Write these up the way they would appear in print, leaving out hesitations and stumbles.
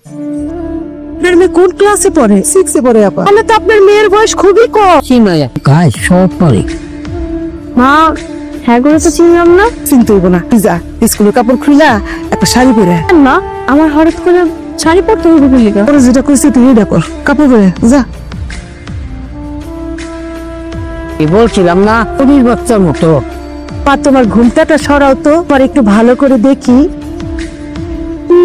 আপনার মেয়ে কোন ক্লাসে পড়ে? 6 এ পড়ে আপা। তাহলে তো আপনার মেয়ের বয়স খুবই কম। কাজ সব পারে। মা, হ্যাঁ করে তো চিনলাম না। চিনতে হইব না, তুই যা স্কুলের কাপড় খুইলা একটা শাড়ি পরে মা, আমার হঠাৎ করে শাড়ি পরতে হবে বলি না। পরে যেটা কইছি তুই এটা কর, কাপড় পরে যা। কি বলছিলাম না, তুমি বাচ্চার মতো। পা, তোমার ঘুমটাটা সরাও তো, পরে একটু ভালো করে দেখি।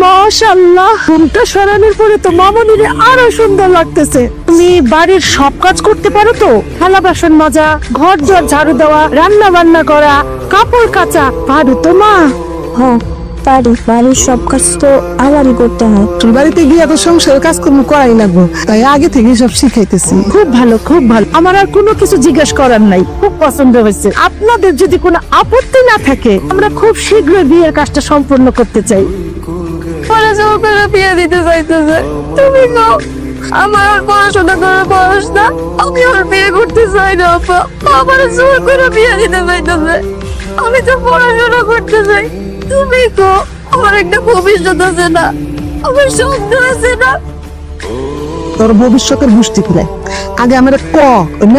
মাশাআল্লাহ, ঘুমটা সরানোর পরে তো মামুনিরে আরো সুন্দর লাগতেছে। তুমি বাড়ির সব কাজ করতে পারো তো? থালা বাসন মাজা, ঘর দুয়ার ঝাড়ু দেওয়া, রান্না বান্না করা, কাপড় কাচা পারো তো মা? হ্যাঁ পারি, বাড়ির সব কাজ তো আমারই করতে হয়। তোর বাড়িতে গিয়ে তো সংসারের কাজকর্ম করাই লাগবো, তাই আগে থেকে সব শিখাইতেছি। খুব ভালো, খুব ভালো। আমার আর কোনো কিছু জিজ্ঞেস করার নাই, খুব পছন্দ হয়েছে। আপনাদের যদি কোনো আপত্তি না থাকে, আমরা খুব শীঘ্রই বিয়ের কাজটা সম্পূর্ণ করতে চাই। বিয়ে দিতে চাইতেছে, তুমি কও আমার আর পড়াশোনা করার বয়স না, আমি আর বিয়ে করতে চাই না। আপা, আমার জোর করে বিয়ে দিতে চাইতেছে, আমি তো পড়াশোনা করতে চাই। তুমি কও আমার একটা ভবিষ্যৎ আছে না, আমার স্বপ্ন আছে না। তোর ভবিষ্যতের গোষ্ঠী খুলে আগে আমার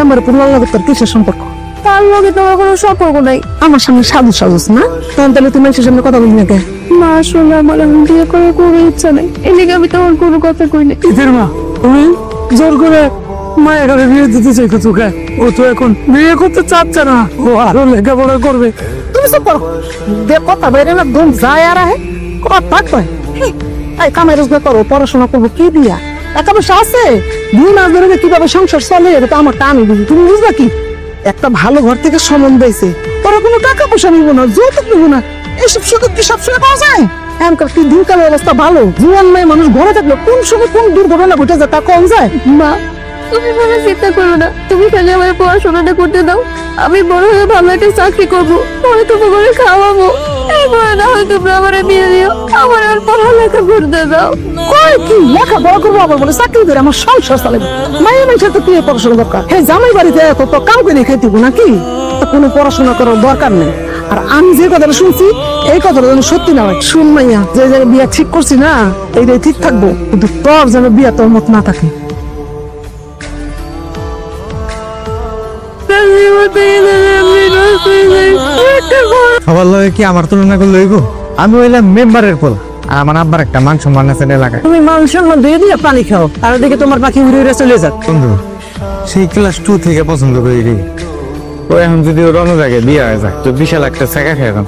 আমার পুরো তোর কিসের সম্পর্ক? তার লগে তোমার কোনো সম্পর্ক নাই। আমার সামনে সাধু সাজুস না, তখন তাহলে তুমি মানুষের সামনে কথা বলি না কে? মা, আসলে আমার এখন বিয়ে করার কোনো ইচ্ছা নেই, এদিকে আমি তোমার কোনো কথা কই না। ঈদের মা, তুমি জোর করে মায়ের ঘরে বিয়ে দিতে চাইছো তোকে? ও তো এখন বিয়ে করতে চাচ্ছে না, ও আরো লেখাপড়া করবে। তুমি সব করো দে, কথা বাইরে না দম যায় আর আহে কথা কয়। এই কামাই রোজগার করো, পড়াশোনা করবো কি দিয়া? টাকা পয়সা আছে, 2 মাস ধরে যে কিভাবে সংসার চলে এটা তো আমার টান বুঝি। তুমি বুঝবা কি? একটা ভালো ঘর থেকে সম্বন্ধ হয়েছে, ওরা কোনো টাকা পয়সা নিব না, যৌতুক নিব না, এইসব সুযোগ কি সবসময় পাওয়া যায়? এমনকার কি দিনকালের অবস্থা ভালো, জীবন নাই, মানুষ ঘরে থাকলে কোন সময় কোন দুর্ঘটনা ঘটে যায় তা কম যায়। মা, তুমি মনে চিন্তা করো না, তুমি খালি আমার পড়াশোনাটা করতে দাও। আমি বড় হয়ে ভালো একটা চাকরি করবো, পরে তোমার ঘরে খাওয়াবো। এরপরে না হয় তোমরা আমার বিয়ে দিও, আমার আর পড়ালেখা করতে দাও। কই কি লেখা বড় করবো আবার বলে চাকরি করে আমার সংসার চালাবে? মায়ের মানুষের তো কি পড়াশোনা দরকার? হ্যাঁ, জামাই বাড়িতে তো কাম করে খাইতে নাকি? কোনো পড়াশোনা করার দরকার নেই। আর আমি যে কথাটা শুনছি এই কথাটা যেন সত্যি না হয়। শুন মাইয়া, যে জায়গায় বিয়া ঠিক করছি না এইটাই ঠিক থাকবো, কিন্তু তোর যেন বিয়া তোর মত না থাকে। সবার লগে কি আমার তুলনা করলে হইব? আমি হইলাম মেম্বারের পোলা, আর আমার আব্বার একটা মান সম্মান আছে এলাকায়। তুমি মান সম্মান দিয়ে দিয়ে পানি খাও, আর ওদিকে তোমার পাখি উড়ে উড়ে চলে যাক। বন্ধু, সেই ক্লাস 2 থেকে পছন্দ করি রে। ও এখন যদি ওর অন্য জায়গায় বিয়ে হয়ে যায় তো বিশাল একটা ছেঁকা খেয়ে যাম।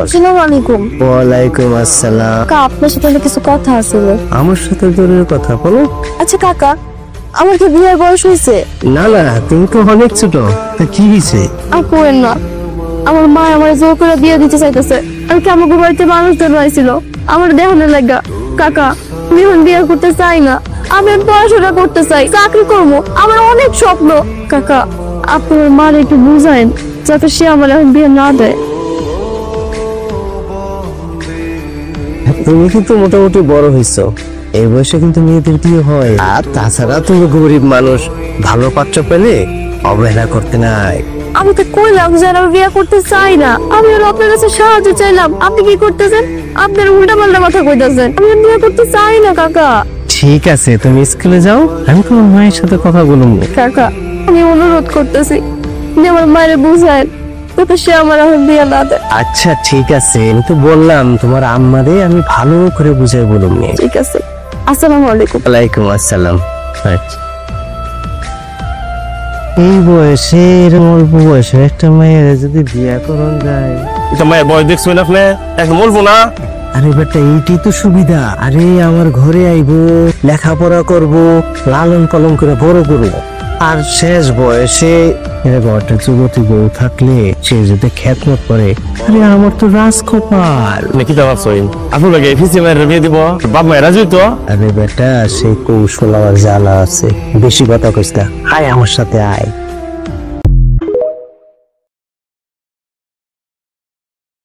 আসসালামু আলাইকুম। ওয়ালাইকুম আসসালাম। কাকা, আপনার সাথে আমার কিছু কথা আছে। আমার সাথে জরুরি কথা বলো। আচ্ছা কাকা, আমার কি বিয়ের বয়স হয়েছে? না না, তুমি তো অনেক ছোট। তা কি হয়েছে? আর কোয়েন না, আমার মা আমার জোর করে বিয়ে দিতে চাইতেছে। আর কি আমাকে বাড়িতে মানুষজন রয়েছিল আমার দেহানের লাগা। কাকা, আমি এখন বিয়ে করতে চাই না, আমি পড়াশোনা করতে চাই, চাকরি করবো, আমার অনেক স্বপ্ন। কাকা, আপনার মার একটু বুঝাইন যাতে সে আমার এখন বিয়ে না দেয়। তুমি কিন্তু মোটামুটি বড় হইছো, এই বয়সে কিন্তু মেয়েদের বিয়ে হয়। আর তাছাড়া তুমি গরিব মানুষ, ভালো পাত্র পেলে অবহেলা করতে নাই। আমি তো কইলাম যে আমি বিয়ে করতে চাই না, আমি আর আপনার কাছে সাহায্য চাইলাম। আপনি কি করতেছেন? আপনার উল্টা পাল্টা কথা কইতাছেন। আমি বিয়ে করতে চাই না কাকা। ঠিক আছে, তুমি স্কুলে যাও, আমি তোমার মায়ের সাথে কথা বলবো। কাকা, আমি অনুরোধ করতেছি যে আমার মায়ের বুঝায় যাতে সে আমার এখন বিয়ে না দেয়। আচ্ছা ঠিক আছে, আমি তো বললাম তোমার আম্মারে আমি ভালো করে বুঝাই বলুন। ঠিক আছে, আসসালামু আলাইকুম। ওয়ালাইকুম আসসালাম। এই বয়সে, এরকম অল্প বয়সে একটা মেয়ের যদি বিয়ে করন যায়। এটা মায়ের বয়স দেখছো না, আপনি এখন বলবো না। আরে বেটা, এইটাই তো সুবিধা। আরে আমার ঘরে আইবো, লেখাপড়া করব, লালন পালন করে বড় করবো। আর শেষ বয়সে এরকম একটা যুবতী বউ থাকলে সে যদি খেদমত করে, আরে আমার তো রাজকপাল। নাকি তা ভাবছো আপনার লাগে ফিসি মায়ের বিয়ে দিব? বাপ মায়ের রাজি তো? আরে বেটা, সেই কৌশল আমার জানা আছে, বেশি কথা কইস না। আয় আমার সাথে আয়।